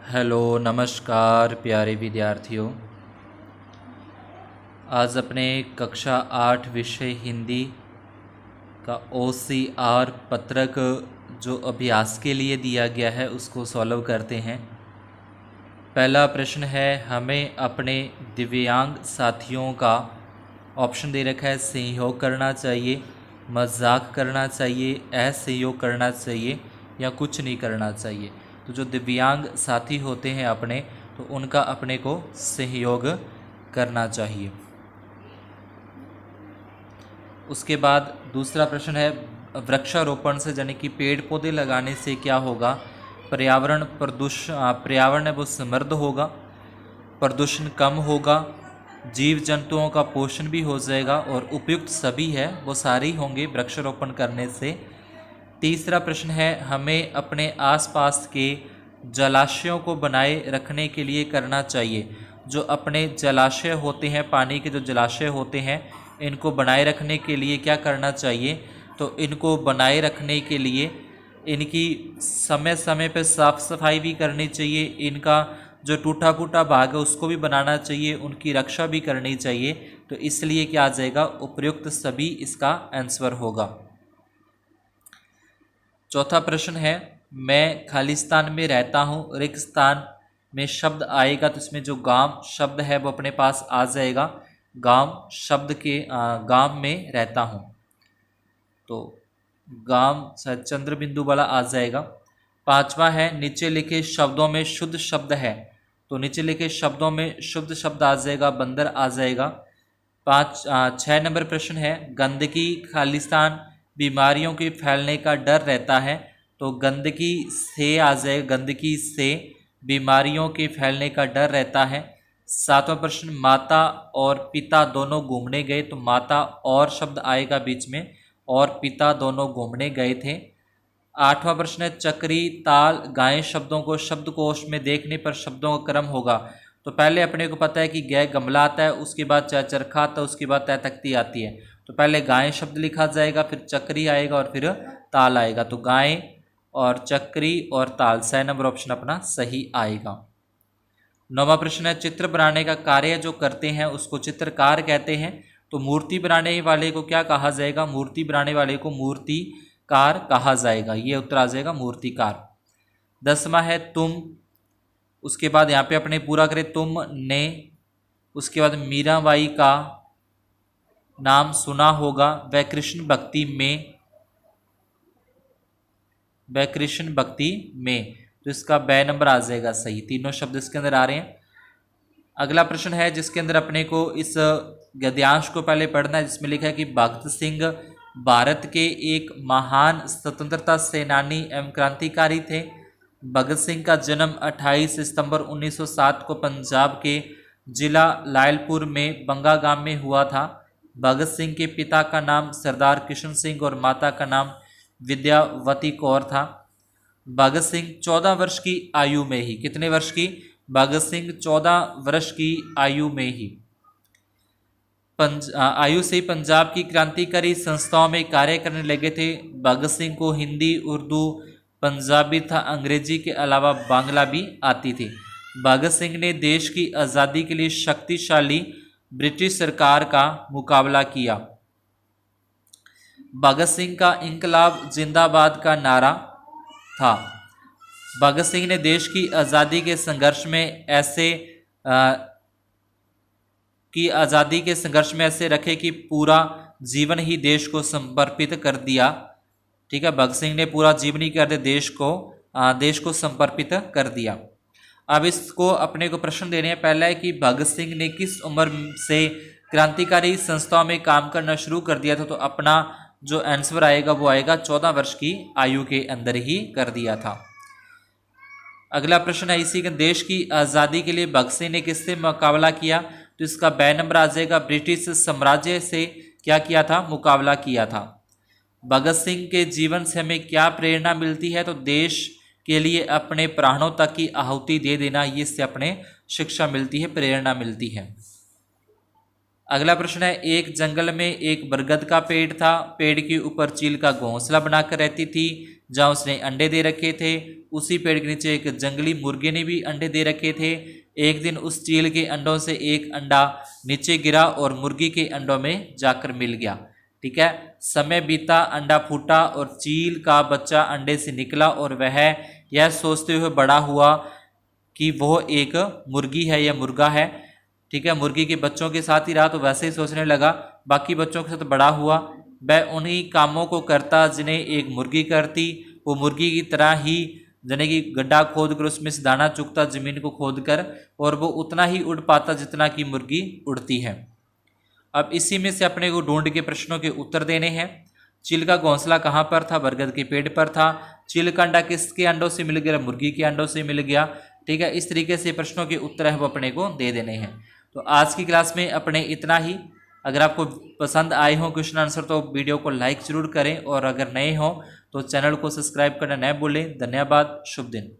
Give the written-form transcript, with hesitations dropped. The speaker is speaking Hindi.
हेलो नमस्कार प्यारे विद्यार्थियों। आज अपने कक्षा 8 विषय हिंदी का OCR पत्रक जो अभ्यास के लिए दिया गया है उसको सॉल्व करते हैं। पहला प्रश्न है, हमें अपने दिव्यांग साथियों का ऑप्शन दे रखा है सहयोग करना चाहिए, मजाक करना चाहिए, असहयोग करना चाहिए या कुछ नहीं करना चाहिए। तो जो दिव्यांग साथी होते हैं अपने, तो उनका अपने को सहयोग करना चाहिए। उसके बाद दूसरा प्रश्न है, वृक्षारोपण से यानी कि पेड़ पौधे लगाने से क्या होगा? पर्यावरण है वो समृद्ध होगा, प्रदूषण कम होगा, जीव जंतुओं का पोषण भी हो जाएगा और उपयुक्त सभी है वो सारे ही होंगे वृक्षारोपण करने से। तीसरा प्रश्न है, हमें अपने आसपास के जलाशयों को बनाए रखने के लिए करना चाहिए। जो अपने जलाशय होते हैं, पानी के जो जलाशय होते हैं, इनको बनाए रखने के लिए क्या करना चाहिए? तो इनको बनाए रखने के लिए इनकी समय समय पर साफ सफाई भी करनी चाहिए, इनका जो टूटा फूटा भाग है उसको भी बनाना चाहिए, उनकी रक्षा भी करनी चाहिए। तो इसलिए क्या आ जाएगा? उपयुक्त सभी इसका आंसर होगा। चौथा प्रश्न है, मैं खालिस्तान में रहता हूँ, रिक्त स्थान में शब्द आएगा तो इसमें जो गांव शब्द है वो अपने पास आ जाएगा। गांव शब्द के गांव में रहता हूँ, तो गांव चंद्र बिंदु वाला आ जाएगा। पांचवा है, नीचे लिखे शब्दों में शुद्ध शब्द है, तो नीचे लिखे शब्दों में शुद्ध शब्द आ जाएगा, बंदर आ जाएगा। 6 नंबर प्रश्न है, गंदगी खालिस्तान बीमारियों के फैलने का डर रहता है, तो गंदगी से आ जाए, गंदगी से बीमारियों के फैलने का डर रहता है। 7वां प्रश्न, माता और पिता दोनों घूमने गए, तो माता और शब्द आएगा बीच में, और पिता दोनों घूमने गए थे। 8वां प्रश्न है, चक्री ताल गाएं शब्दों को शब्दकोश में देखने पर शब्दों का क्रम होगा। तो पहले अपने को पता है कि गै गमला आता है, उसके बाद चरखा आता है, उसके बाद तय तख्ती आती है। तो पहले गाएं शब्द लिखा जाएगा, फिर चक्री आएगा और फिर ताल आएगा। तो गाएं और चक्री और ताल, 6 नंबर ऑप्शन अपना सही आएगा। 9वां प्रश्न है, चित्र बनाने का कार्य जो करते हैं उसको चित्रकार कहते हैं, तो मूर्ति बनाने वाले को क्या कहा जाएगा? मूर्ति बनाने वाले को मूर्तिकार कहा जाएगा। ये उत्तर आ जाएगा मूर्तिकार। 10वां है, तुम, उसके बाद यहाँ पे अपने पूरा करें, तुम ने, उसके बाद मीराबाई का नाम सुना होगा, वह कृष्ण भक्ति में, तो इसका ब नंबर आ जाएगा सही। तीनों शब्द इसके अंदर आ रहे हैं। अगला प्रश्न है जिसके अंदर अपने को इस गद्यांश को पहले पढ़ना है, जिसमें लिखा है कि भगत सिंह भारत के एक महान स्वतंत्रता सेनानी एवं क्रांतिकारी थे। भगत सिंह का जन्म 28 सितंबर 1907 को पंजाब के जिला लायलपुर में बंगा गांव में हुआ था। भगत सिंह के पिता का नाम सरदार किशन सिंह और माता का नाम विद्यावती कौर था। भगत सिंह 14 वर्ष की आयु में ही, कितने वर्ष की? भगत सिंह 14 वर्ष की आयु में ही आयु से पंजाब की क्रांतिकारी संस्थाओं में कार्य करने लगे थे। भगत सिंह को हिंदी, उर्दू, पंजाबी तथा अंग्रेजी के अलावा बांग्ला भी आती थी। भगत सिंह ने देश की आज़ादी के लिए शक्तिशाली ब्रिटिश सरकार का मुकाबला किया। भगत सिंह का इंकलाब जिंदाबाद का नारा था। भगत सिंह ने देश की आज़ादी के संघर्ष में ऐसे रखे कि पूरा जीवन ही देश को समर्पित कर दिया। ठीक है, भगत सिंह ने पूरा जीवन ही कर दिया, देश को समर्पित कर दिया। अब इसको अपने को प्रश्न देने हैं। पहला है कि भगत सिंह ने किस उम्र से क्रांतिकारी संस्थाओं में काम करना शुरू कर दिया था? तो अपना जो आंसर आएगा वो आएगा 14 वर्ष की आयु के अंदर ही कर दिया था। अगला प्रश्न है, इसी के देश की आज़ादी के लिए भगत सिंह ने किससे मुकाबला किया? तो इसका ब नंबर आ जाएगा, ब्रिटिश साम्राज्य से क्या किया था? मुकाबला किया था। भगत सिंह के जीवन से हमें क्या प्रेरणा मिलती है? तो देश के लिए अपने प्राणों तक की आहुति दे देना, ये इससे अपने शिक्षा मिलती है, प्रेरणा मिलती है। अगला प्रश्न है, एक जंगल में एक बरगद का पेड़ था। पेड़ के ऊपर चील का घोंसला बनाकर रहती थी, जहाँ उसने अंडे दे रखे थे। उसी पेड़ के नीचे एक जंगली मुर्गे ने भी अंडे दे रखे थे। एक दिन उस चील के अंडों से एक अंडा नीचे गिरा और मुर्गी के अंडों में जाकर मिल गया। ठीक है, समय बीता, अंडा फूटा और चील का बच्चा अंडे से निकला और वह यह सोचते हुए बड़ा हुआ कि वो एक मुर्गी है या मुर्गा है। ठीक है, मुर्गी के बच्चों के साथ ही रहा तो वैसे ही सोचने लगा। बाकी बच्चों के साथ बड़ा हुआ, वह उन्हीं कामों को करता जिन्हें एक मुर्गी करती। वो मुर्गी की तरह ही यानी कि गड्ढा खोद कर उसमें से दाना चुगता जमीन को खोद कर, और वो उतना ही उड़ पाता जितना कि मुर्गी उड़ती है। अब इसी में से अपने को ढूंढ के प्रश्नों के उत्तर देने हैं। चील का घोंसला कहाँ पर था? बरगद के पेड़ पर था। चील का अंडा किसके अंडों से मिल गया? मुर्गी के अंडों से मिल गया। ठीक है, इस तरीके से प्रश्नों के उत्तर है वो अपने को दे देने हैं। तो आज की क्लास में अपने इतना ही। अगर आपको पसंद आए हों क्वेश्चन आंसर तो वीडियो को लाइक जरूर करें, और अगर नए हों तो चैनल को सब्सक्राइब करना न भूलें। धन्यवाद, शुभ दिन।